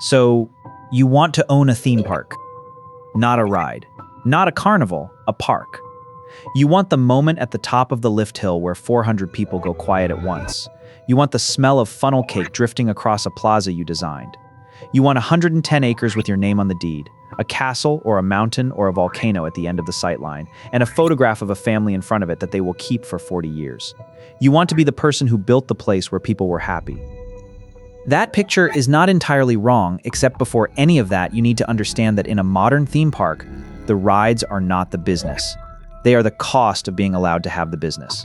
So, you want to own a theme park, not a ride, not a carnival, a park. You want the moment at the top of the lift hill where 400 people go quiet at once. You want the smell of funnel cake drifting across a plaza you designed. You want 110 acres with your name on the deed, a castle or a mountain or a volcano at the end of the sightline, and a photograph of a family in front of it that they will keep for 40 years. You want to be the person who built the place where people were happy. That picture is not entirely wrong, except before any of that, you need to understand that in a modern theme park, the rides are not the business. They are the cost of being allowed to have the business.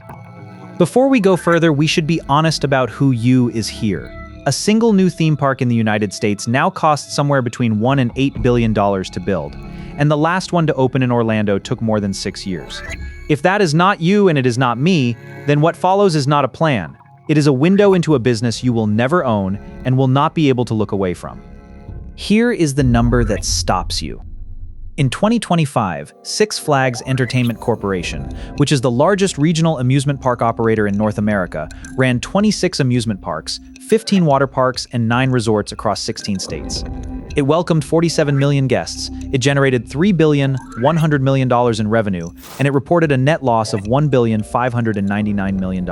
Before we go further, we should be honest about who you is here. A single new theme park in the United States now costs somewhere between $1 and $8 billion to build, and the last one to open in Orlando took more than 6 years. If that is not you and it is not me, then what follows is not a plan. It is a window into a business you will never own and will not be able to look away from. Here is the number that stops you. In 2025, Six Flags Entertainment Corporation, which is the largest regional amusement park operator in North America, ran 26 amusement parks, 15 water parks, and 9 resorts across 16 states. It welcomed 47 million guests, it generated $3.1 billion in revenue, and it reported a net loss of $1.599 billion.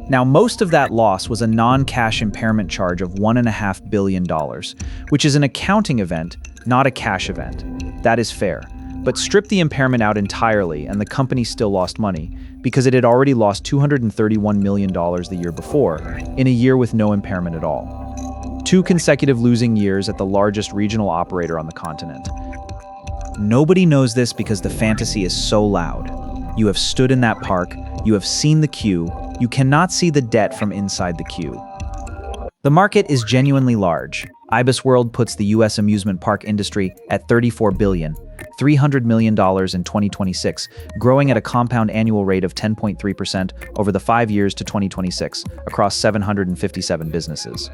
Now, most of that loss was a non-cash impairment charge of $1.5 billion, which is an accounting event, not a cash event. That is fair. But strip the impairment out entirely and the company still lost money because it had already lost $231 million the year before, in a year with no impairment at all. 2 consecutive losing years at the largest regional operator on the continent. Nobody knows this because the fantasy is so loud. You have stood in that park, you have seen the queue, you cannot see the debt from inside the queue. The market is genuinely large. Ibis World puts the U.S. amusement park industry at $34 billion, $300 million in 2026, growing at a compound annual rate of 10.3% over the 5 years to 2026 across 757 businesses.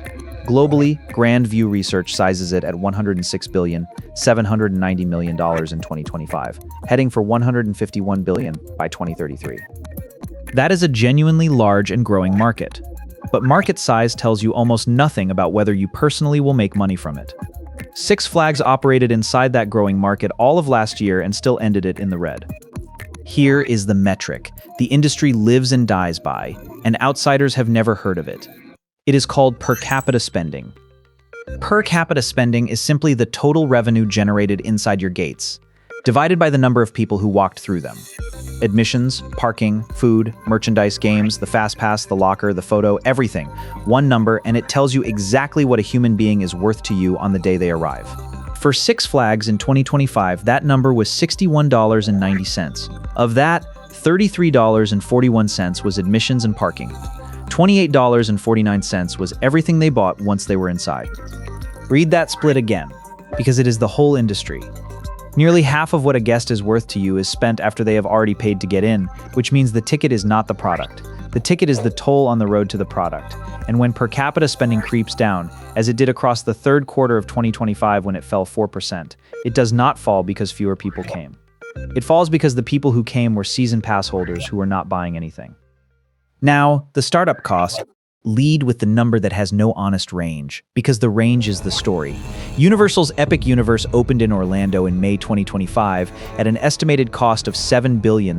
Globally, Grand View Research sizes it at $106 billion, $790 million in 2025, heading for $151 billion by 2033. That is a genuinely large and growing market. But market size tells you almost nothing about whether you personally will make money from it. Six Flags operated inside that growing market all of last year and still ended it in the red. Here is the metric the industry lives and dies by, and outsiders have never heard of it. It is called per capita spending. Per capita spending is simply the total revenue generated inside your gates, divided by the number of people who walked through them. Admissions, parking, food, merchandise, games, the fast pass, the locker, the photo, everything. One number, and it tells you exactly what a human being is worth to you on the day they arrive. For Six Flags in 2025, that number was $61.90. Of that, $33.41 was admissions and parking. $28.49 was everything they bought once they were inside. Read that split again, because it is the whole industry. Nearly half of what a guest is worth to you is spent after they have already paid to get in, which means the ticket is not the product. The ticket is the toll on the road to the product. And when per capita spending creeps down, as it did across the third quarter of 2025 when it fell 4%, it does not fall because fewer people came. It falls because the people who came were season pass holders who were not buying anything. Now, the startup cost. Lead with the number that has no honest range, because the range is the story. Universal's Epic Universe opened in Orlando in May 2025 at an estimated cost of $7.7 billion,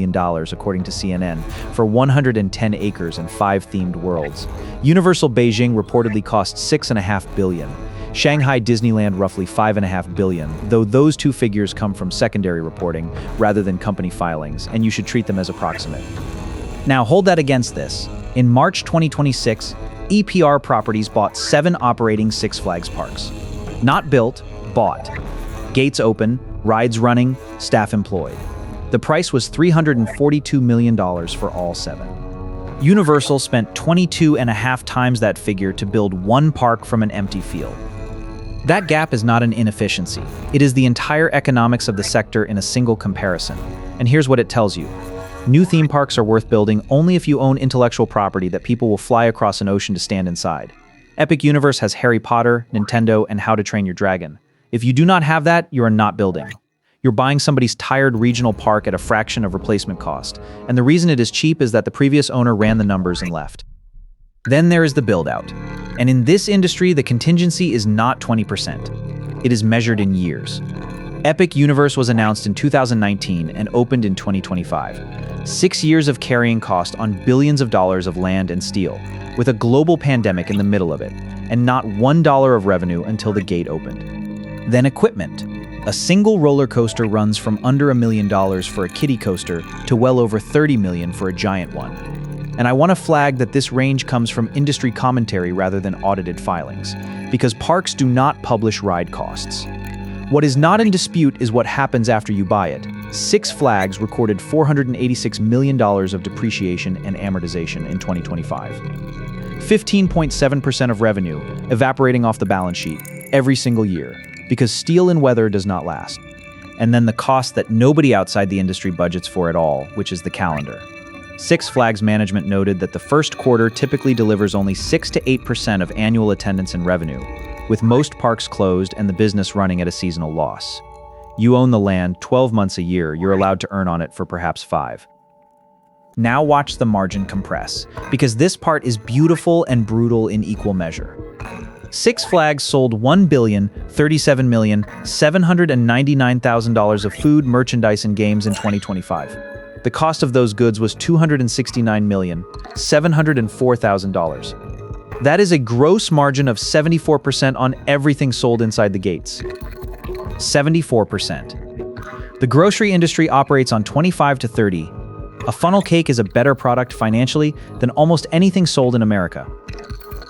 according to CNN, for 110 acres and 5 themed worlds. Universal Beijing reportedly cost $6.5 billion. Shanghai Disneyland roughly $5.5 billion, though those 2 figures come from secondary reporting rather than company filings, and you should treat them as approximate. Now hold that against this. In March 2026, EPR Properties bought 7 operating Six Flags parks. Not built, bought. Gates open, rides running, staff employed. The price was $342 million for all 7. Universal spent 22.5 times that figure to build 1 park from an empty field. That gap is not an inefficiency. It is the entire economics of the sector in a single comparison. And here's what it tells you. New theme parks are worth building only if you own intellectual property that people will fly across an ocean to stand inside. Epic Universe has Harry Potter, Nintendo, and How to Train Your Dragon. If you do not have that, you are not building. You're buying somebody's tired regional park at a fraction of replacement cost. And the reason it is cheap is that the previous owner ran the numbers and left. Then there is the build-out. And in this industry, the contingency is not 20%. It is measured in years. Epic Universe was announced in 2019 and opened in 2025. 6 years of carrying cost on billions of dollars of land and steel, with a global pandemic in the middle of it, and not $1 of revenue until the gate opened. Then equipment. A single roller coaster runs from under $1 million for a kiddie coaster to well over $30 million for a giant one. And I want to flag that this range comes from industry commentary rather than audited filings, because parks do not publish ride costs. What is not in dispute is what happens after you buy it. Six Flags recorded $486 million of depreciation and amortization in 2025. 15.7% of revenue evaporating off the balance sheet every single year, because steel and weather does not last. And then the cost that nobody outside the industry budgets for at all, which is the calendar. Six Flags management noted that the first quarter typically delivers only 6 to 8% of annual attendance and revenue, with most parks closed and the business running at a seasonal loss. You own the land 12 months a year, you're allowed to earn on it for perhaps 5. Now watch the margin compress, because this part is beautiful and brutal in equal measure. Six Flags sold $1,037,799,000 of food, merchandise, and games in 2025. The cost of those goods was $269,704,000. That is a gross margin of 74% on everything sold inside the gates. 74%. The grocery industry operates on 25 to 30. A funnel cake is a better product financially than almost anything sold in America.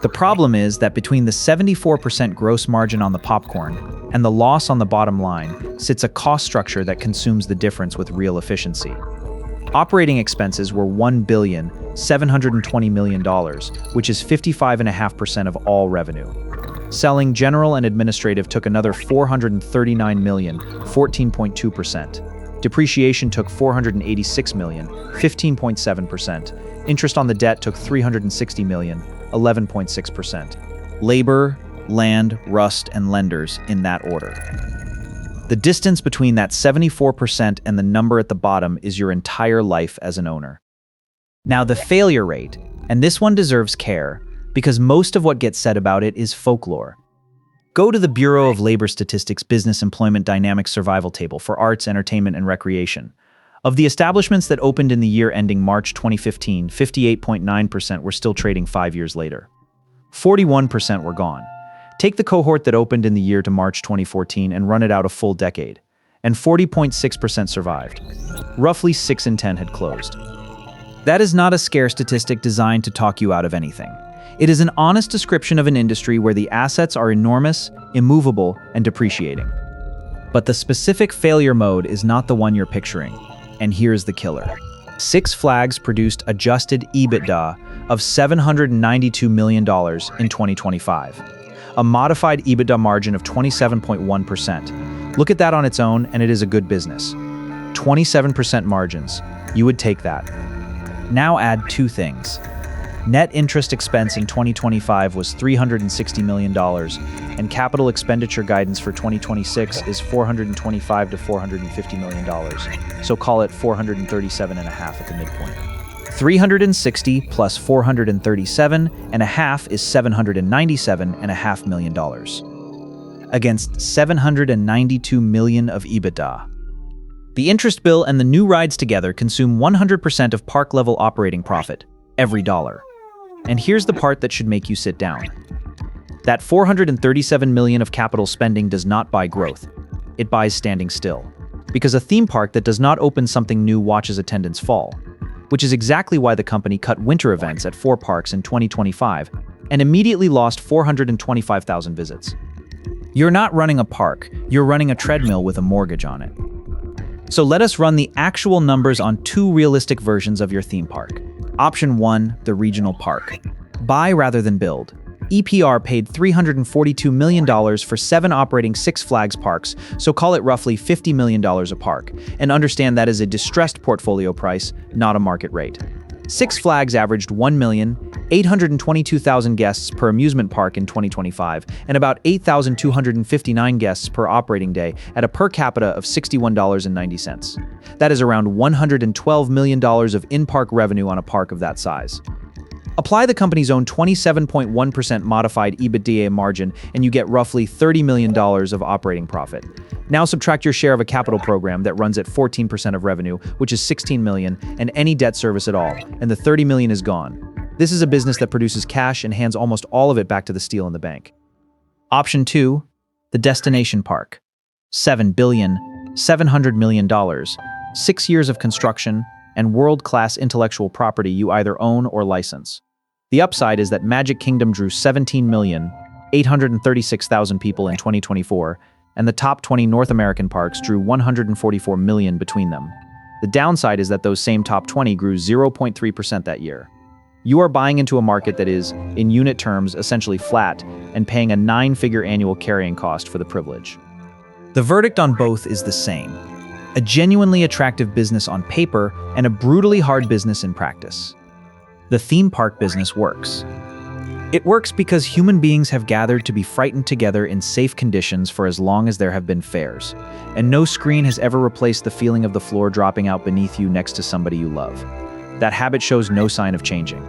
The problem is that between the 74% gross margin on the popcorn and the loss on the bottom line sits a cost structure that consumes the difference with real efficiency. Operating expenses were $1,720 million, which is 55.5% of all revenue. Selling, general, and administrative took another $439 million, 14.2%. Depreciation took $486 million, 15.7%. Interest on the debt took $360 million, 11.6%. Labor, land, rust, and lenders in that order. The distance between that 74% and the number at the bottom is your entire life as an owner. Now the failure rate, and this one deserves care, because most of what gets said about it is folklore. Go to the Bureau of Labor Statistics Business Employment Dynamics Survival Table for arts, entertainment, and recreation. Of the establishments that opened in the year ending March 2015, 58.9% were still trading 5 years later. 41% were gone. Take the cohort that opened in the year to March 2014 and run it out a full decade, and 40.6% survived. Roughly 6 in 10 had closed. That is not a scare statistic designed to talk you out of anything. It is an honest description of an industry where the assets are enormous, immovable, and depreciating. But the specific failure mode is not the one you're picturing, and here's the killer. Six Flags produced adjusted EBITDA of $792 million in 2025. A modified EBITDA margin of 27.1%. Look at that on its own, and it is a good business. 27% margins. You would take that. Now add two things. Net interest expense in 2025 was $360 million, and capital expenditure guidance for 2026 is $425 to $450 million. So call it 437.5 at the midpoint. 360 plus 437.5 is $797.5 million, against $792 million of EBITDA. The interest bill and the new rides together consume 100% of park-level operating profit, every dollar. And here's the part that should make you sit down. That $437 million of capital spending does not buy growth. It buys standing still. Because a theme park that does not open something new watches attendance fall, which is exactly why the company cut winter events at 4 parks in 2025 and immediately lost 425,000 visits. You're not running a park, you're running a treadmill with a mortgage on it. So let us run the actual numbers on 2 realistic versions of your theme park. Option 1, the regional park. Buy rather than build. EPR paid $342 million for 7 operating Six Flags parks, so call it roughly $50 million a park, and understand that is a distressed portfolio price, not a market rate. Six Flags averaged 1,822,000 guests per amusement park in 2025, and about 8,259 guests per operating day at a per capita of $61.90. That is around $112 million of in-park revenue on a park of that size. Apply the company's own 27.1% modified EBITDA margin, and you get roughly $30 million of operating profit. Now subtract your share of a capital program that runs at 14% of revenue, which is $16 million, and any debt service at all, and the $30 million is gone. This is a business that produces cash and hands almost all of it back to the steel in the bank. Option 2, the destination park. $7 billion, 6 years of construction, and world-class intellectual property you either own or license. The upside is that Magic Kingdom drew 17,836,000 people in 2024, and the top 20 North American parks drew 144 million between them. The downside is that those same top 20 grew 0.3% that year. You are buying into a market that is, in unit terms, essentially flat, and paying a 9-figure annual carrying cost for the privilege. The verdict on both is the same: a genuinely attractive business on paper and a brutally hard business in practice. The theme park business works. It works because human beings have gathered to be frightened together in safe conditions for as long as there have been fairs, and no screen has ever replaced the feeling of the floor dropping out beneath you next to somebody you love. That habit shows no sign of changing.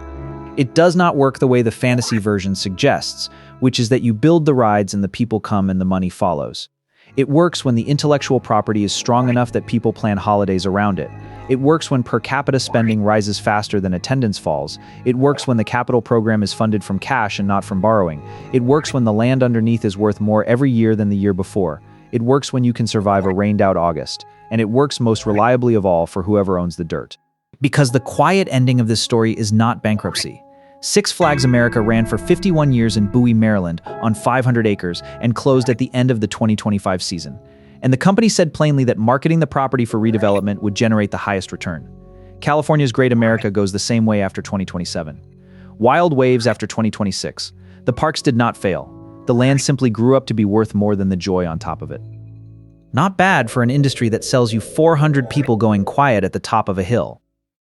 It does not work the way the fantasy version suggests, which is that you build the rides and the people come and the money follows. It works when the intellectual property is strong enough that people plan holidays around it. It works when per capita spending rises faster than attendance falls. It works when the capital program is funded from cash and not from borrowing. It works when the land underneath is worth more every year than the year before. It works when you can survive a rained-out August. And it works most reliably of all for whoever owns the dirt. Because the quiet ending of this story is not bankruptcy. Six Flags America ran for 51 years in Bowie, Maryland, on 500 acres, and closed at the end of the 2025 season. And the company said plainly that marketing the property for redevelopment would generate the highest return. California's Great America goes the same way after 2027. Wild waves after 2026. The parks did not fail. The land simply grew up to be worth more than the joy on top of it. Not bad for an industry that sells you 400 people going quiet at the top of a hill.